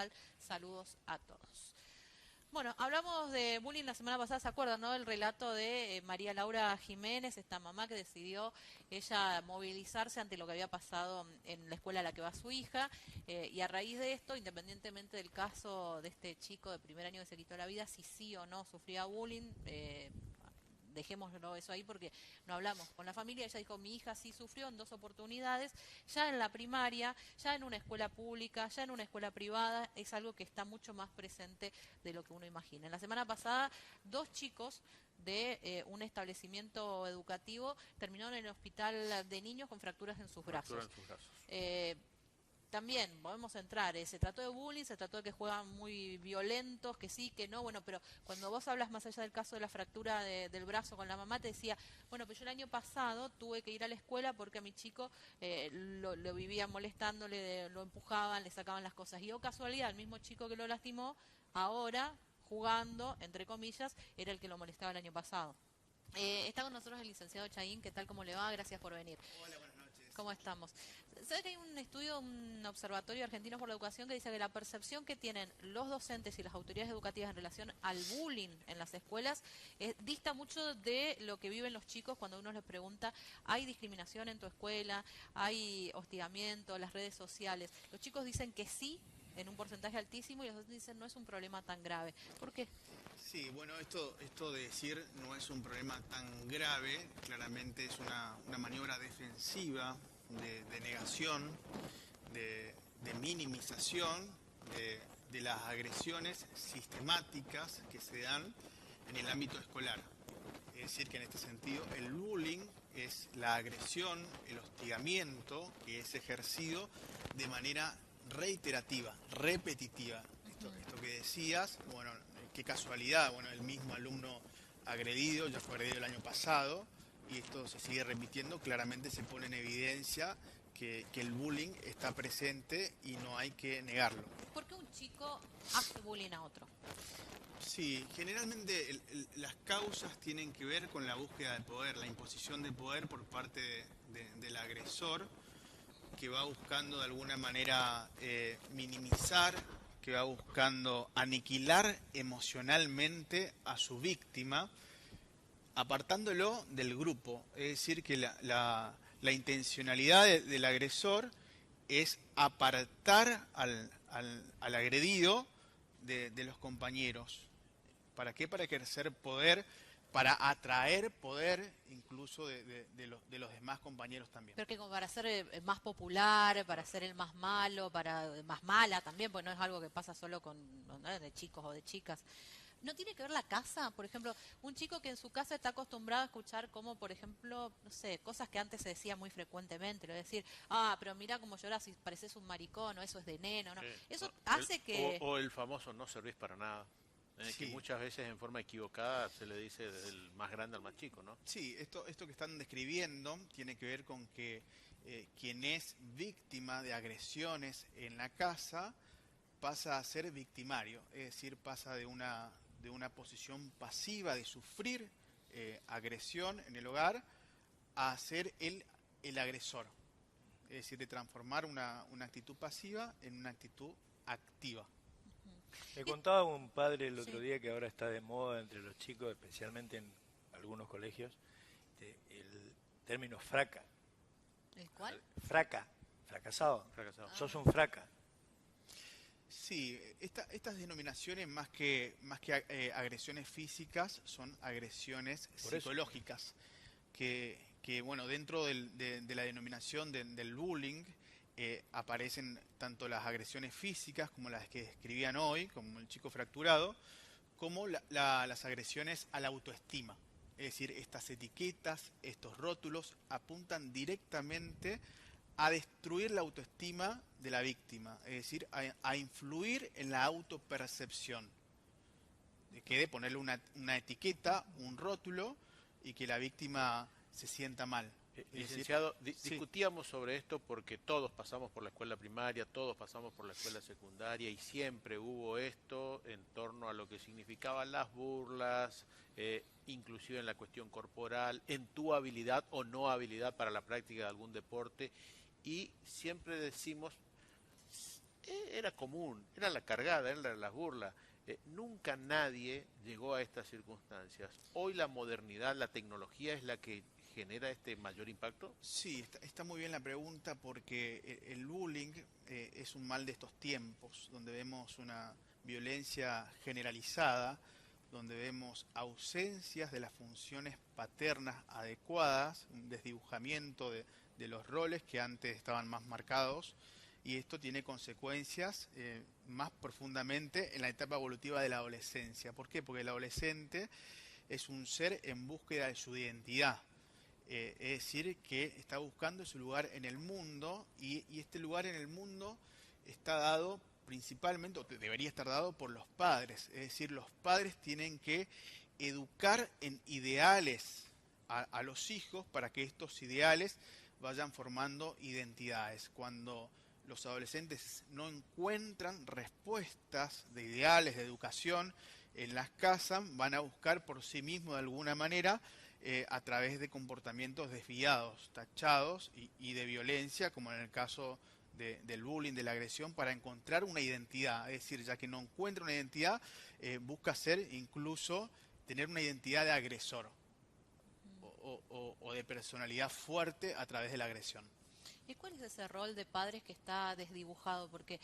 municipal. Saludos a todos. Bueno, hablamos de bullying la semana pasada, ¿se acuerdan, no? El relato de María Laura Jiménez, esta mamá que decidió ella movilizarse ante lo que había pasado en la escuela a la que va su hija, y a raíz de esto, independientemente del caso de este chico de primer año que se quitó la vida, si sí o no sufría bullying, dejémoslo eso ahí porque no hablamos con la familia. Ella dijo, mi hija sí sufrió en 2 oportunidades, ya en la primaria, ya en una escuela pública, ya en una escuela privada, es algo que está mucho más presente de lo que uno imagina. En la semana pasada, 2 chicos de un establecimiento educativo terminaron en el hospital de niños con fracturas en sus Fractura brazos. en sus brazos. También podemos entrar, se trató de bullying, se trató de que juegan muy violentos, que sí, que no, bueno, pero cuando vos hablas más allá del caso de la fractura del brazo con la mamá, te decía, bueno, pero yo el año pasado tuve que ir a la escuela porque a mi chico lo vivían molestando, lo empujaban, le sacaban las cosas. Y oh casualidad, el mismo chico que lo lastimó, ahora, jugando, entre comillas, era el que lo molestaba el año pasado. Está con nosotros el licenciado Chaín, ¿qué tal? ¿Cómo le va? Gracias por venir. Hola, buenas noches. ¿Cómo estamos? ¿Sabe que hay un estudio, un observatorio argentino por la educación que dice que la percepción que tienen los docentes y las autoridades educativas en relación al bullying en las escuelas dista mucho de lo que viven los chicos cuando uno les pregunta, ¿hay discriminación en tu escuela? ¿Hay hostigamiento? ¿Las redes sociales? Los chicos dicen que sí, en un porcentaje altísimo, y los docentes dicen no es un problema tan grave. ¿Por qué? Sí, bueno, esto de decir no es un problema tan grave, claramente es una maniobra defensiva, de negación, de minimización de las agresiones sistemáticas que se dan en el ámbito escolar. Es decir, que en este sentido el bullying es la agresión, el hostigamiento que es ejercido de manera reiterativa, repetitiva. Esto que decías, bueno, qué casualidad, bueno, el mismo alumno agredido, ya fue agredido el año pasado, y esto se sigue repitiendo, claramente se pone en evidencia que el bullying está presente y no hay que negarlo. ¿Por qué un chico hace bullying a otro? Sí, generalmente las causas tienen que ver con la búsqueda de poder, la imposición de poder por parte del agresor, que va buscando de alguna manera minimizar, que va buscando aniquilar emocionalmente a su víctima, apartándolo del grupo. Es decir, que la intencionalidad del agresor es apartar al agredido de los compañeros. ¿Para qué? Para ejercer poder, para atraer poder incluso de los demás compañeros también. Pero que como para ser más popular, para ser el más malo, para más mala también, pues no es algo que pasa solo con ¿no? de chicos o de chicas. ¿No tiene que ver la casa? Por ejemplo, un chico que en su casa está acostumbrado a escuchar como, por ejemplo, no sé, cosas que antes se decía muy frecuentemente, lo de decir, ah, pero mira cómo lloras y pareces un maricón, o eso es de neno, ¿no? Sí. Eso O el, hace que... o el famoso no servís para nada. Que Sí, muchas veces en forma equivocada se le dice del más grande al más chico, ¿no? sí, esto que están describiendo tiene que ver con que quien es víctima de agresiones en la casa pasa a ser victimario, es decir, pasa de una posición pasiva de sufrir agresión en el hogar a ser el agresor, es decir, de transformar una actitud pasiva en una actitud activa. Me Y- contaba un padre el otro sí. día que ahora está de moda entre los chicos, especialmente en algunos colegios, el término fraca. ¿El cual? Fraca, fracasado. Fracasado. Sos un fraca. Sí, estas denominaciones más que agresiones físicas son agresiones Por eso. psicológicas que, bueno, dentro de la denominación del bullying aparecen tanto las agresiones físicas como las que describían hoy, como el chico fracturado, como las agresiones a la autoestima. Es decir, estas etiquetas, estos rótulos apuntan directamente a destruir la autoestima de la víctima, es decir, a influir en la autopercepción, de que de ponerle una etiqueta, un rótulo y que la víctima se sienta mal. Es decir, Licenciado, sí, discutíamos sobre esto porque todos pasamos por la escuela primaria, todos pasamos por la escuela secundaria y siempre hubo esto en torno a lo que significaban las burlas, inclusive en la cuestión corporal, en tu habilidad o no habilidad para la práctica de algún deporte y siempre decimos, era común, era la cargada, eran las burlas. Nunca nadie llegó a estas circunstancias. Hoy la modernidad, la tecnología es la que genera este mayor impacto. Sí, está muy bien la pregunta porque el bullying es un mal de estos tiempos, donde vemos una violencia generalizada, donde vemos ausencias de las funciones paternas adecuadas, un desdibujamiento de los roles que antes estaban más marcados, y esto tiene consecuencias más profundamente en la etapa evolutiva de la adolescencia. ¿Por qué? Porque el adolescente es un ser en búsqueda de su identidad. Es decir, que está buscando su lugar en el mundo y este lugar en el mundo está dado principalmente, o debería estar dado por los padres. Es decir, los padres tienen que educar en ideales a los hijos para que estos ideales vayan formando identidades. Cuando los adolescentes no encuentran respuestas de ideales, de educación en las casas, van a buscar por sí mismos de alguna manera a través de comportamientos desviados, tachados y de violencia, como en el caso del bullying, de la agresión, para encontrar una identidad. Es decir, ya que no encuentra una identidad, busca ser incluso tener una identidad de agresor o de personalidad fuerte a través de la agresión. ¿Y cuál es ese rol de padres que está desdibujado? Porque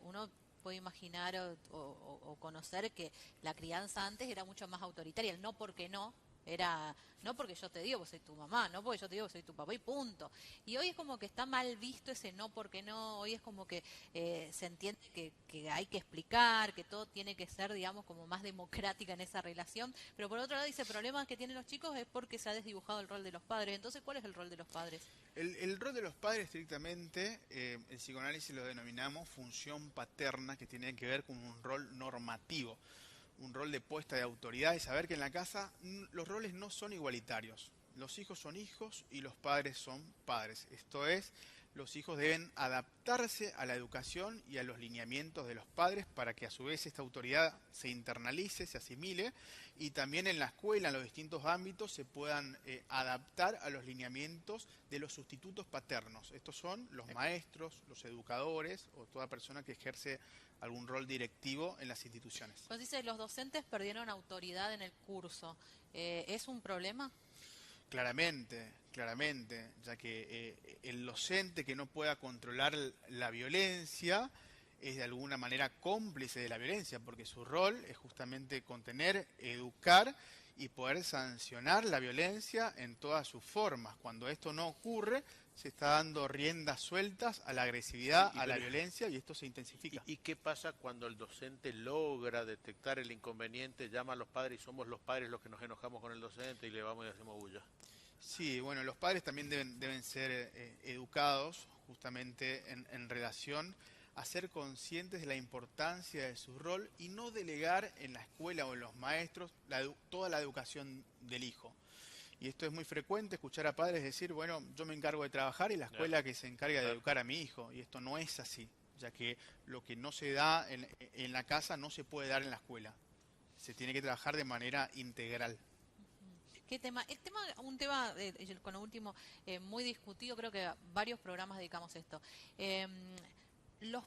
uno puede imaginar o conocer que la crianza antes era mucho más autoritaria, el no porque no. Era, no porque yo te digo, vos soy tu mamá, no porque yo te digo, soy tu papá y punto. Y hoy es como que está mal visto ese no porque no, hoy es como que se entiende que hay que explicar, que todo tiene que ser, digamos, como más democrática en esa relación. Pero por otro lado dice, problemas que tienen los chicos es porque se ha desdibujado el rol de los padres. Entonces, ¿cuál es el rol de los padres? El rol de los padres estrictamente, el psicoanálisis lo denominamos función paterna, que tiene que ver con un rol normativo. Un rol de puesta de autoridad y saber que en la casa los roles no son igualitarios. Los hijos son hijos y los padres son padres. Esto es, los hijos deben adaptarse a la educación y a los lineamientos de los padres para que a su vez esta autoridad se internalice, se asimile y también en la escuela, en los distintos ámbitos, se puedan adaptar a los lineamientos de los sustitutos paternos. Estos son los maestros, los educadores o toda persona que ejerce algún rol directivo en las instituciones. Pues dice, los docentes perdieron autoridad en el curso. ¿Es un problema? Claramente, claramente, ya que el docente que no pueda controlar la violencia es de alguna manera cómplice de la violencia, porque su rol es justamente contener, educar y poder sancionar la violencia en todas sus formas. Cuando esto no ocurre, se está dando riendas sueltas a la agresividad, a la violencia, y esto se intensifica. ¿Y qué pasa cuando el docente logra detectar el inconveniente, llama a los padres y somos los padres los que nos enojamos con el docente y le vamos y hacemos bulla? Sí, bueno, los padres también deben ser educados justamente en relación a ser conscientes de la importancia de su rol y no delegar en la escuela o en los maestros toda la educación del hijo. Y esto es muy frecuente, escuchar a padres decir, bueno, yo me encargo de trabajar y la escuela que se encarga de educar a mi hijo. Y esto no es así, ya que lo que no se da en la casa no se puede dar en la escuela. Se tiene que trabajar de manera integral. ¿Qué tema? Un tema, con lo último, muy discutido, creo que varios programas dedicamos a esto. Los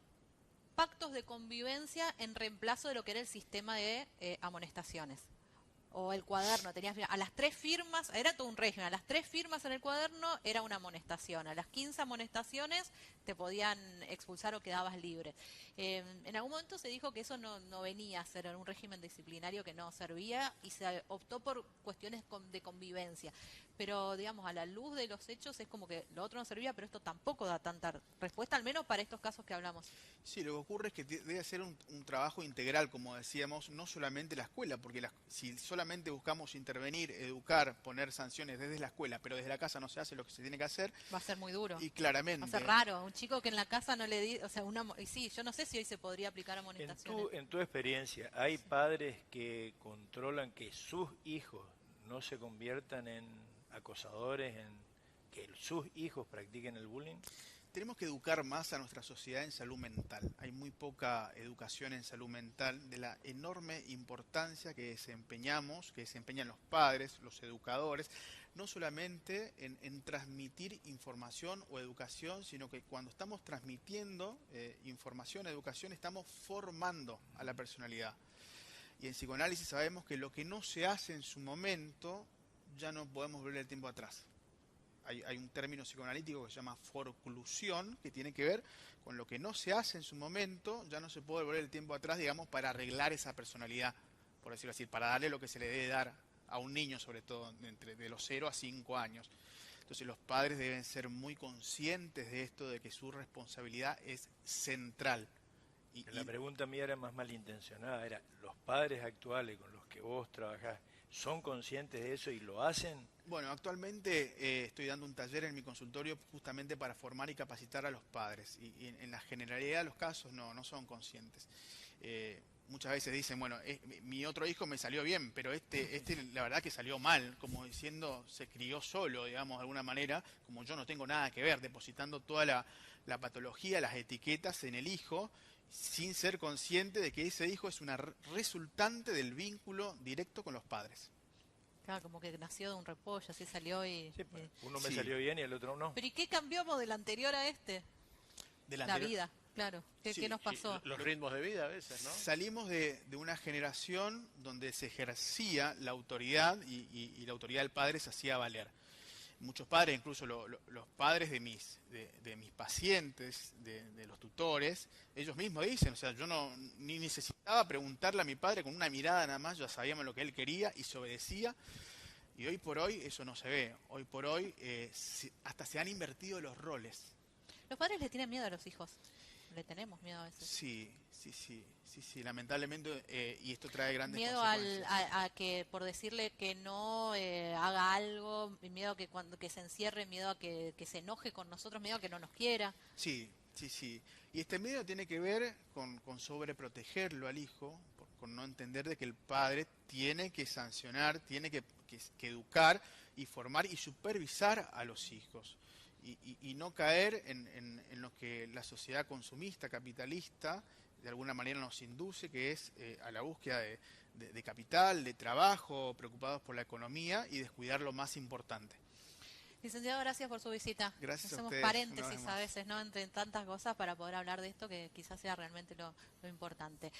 pactos de convivencia en reemplazo de lo que era el sistema de amonestaciones. O el cuaderno, tenías a las 3 firmas, era todo un régimen, a las 3 firmas en el cuaderno era una amonestación, a las 15 amonestaciones te podían expulsar o quedabas libre. En algún momento se dijo que eso no venía a ser un régimen disciplinario que no servía y se optó por cuestiones de convivencia. Pero, digamos, a la luz de los hechos es como que lo otro no servía, pero esto tampoco da tanta respuesta, al menos para estos casos que hablamos. Sí, lo que ocurre es que debe ser un trabajo integral, como decíamos, no solamente la escuela, porque si solamente buscamos intervenir, educar, poner sanciones desde la escuela, pero desde la casa no se hace lo que se tiene que hacer. Va a ser muy duro. Y claramente. Va a ser raro, un chico que en la casa no le di, o sea, y sí, yo no sé si hoy se podría aplicar amonestaciones. En tu experiencia, ¿hay padres que controlan que sus hijos no se conviertan en acosadores, en que sus hijos practiquen el bullying? Tenemos que educar más a nuestra sociedad en salud mental. Hay muy poca educación en salud mental de la enorme importancia que desempeñan los padres, los educadores, no solamente en transmitir información o educación, sino que cuando estamos transmitiendo información, educación, estamos formando a la personalidad. Y en psicoanálisis sabemos que lo que no se hace en su momento, ya no podemos volver el tiempo atrás. Hay un término psicoanalítico que se llama forclusión, que tiene que ver con lo que no se hace en su momento, ya no se puede volver el tiempo atrás, digamos, para arreglar esa personalidad, por decirlo así, para darle lo que se le debe dar a un niño, sobre todo de los 0 a 5 años. Entonces los padres deben ser muy conscientes de esto, de que su responsabilidad es central. La pregunta mía era más malintencionada, era, ¿los padres actuales con los que vos trabajás son conscientes de eso y lo hacen? Bueno, actualmente estoy dando un taller en mi consultorio justamente para formar y capacitar a los padres. Y en la generalidad de los casos no son conscientes. Muchas veces dicen, bueno, mi otro hijo me salió bien, pero este la verdad que salió mal, como diciendo, se crió solo, digamos, de alguna manera, como yo no tengo nada que ver, depositando toda la patología, las etiquetas en el hijo, sin ser consciente de que ese hijo es una resultante del vínculo directo con los padres. Claro, como que nació de un repollo, así salió y... Sí, uno me salió bien y el otro no. ¿Pero y qué cambiamos del anterior a este? La vida, claro. ¿Qué nos pasó? Los ritmos de vida a veces, ¿no? Salimos de una generación donde se ejercía la autoridad y la autoridad del padre se hacía valer. Muchos padres, incluso los padres de mis pacientes, de los tutores, ellos mismos dicen, o sea, yo ni necesitaba preguntarle a mi padre, con una mirada nada más, ya sabíamos lo que él quería y se obedecía. Y hoy por hoy eso no se ve. Hoy por hoy hasta se han invertido los roles. ¿Los padres le tienen miedo a los hijos? Le tenemos miedo a veces. Sí, lamentablemente, y esto trae grandes miedo consecuencias. a que por decirle que no haga algo, miedo a que se encierre, miedo a que se enoje con nosotros, miedo a que no nos quiera. Sí. Y este miedo tiene que ver con sobreprotegerlo al hijo, con no entender de que el padre tiene que sancionar, tiene que educar y formar y supervisar a los hijos. Y no caer en lo que la sociedad consumista, capitalista, de alguna manera nos induce, que es a la búsqueda de capital, de trabajo, preocupados por la economía y descuidar lo más importante. Licenciado, gracias por su visita. Gracias a Hacemos ustedes, paréntesis a veces, ¿no? Entre tantas cosas para poder hablar de esto que quizás sea realmente lo importante.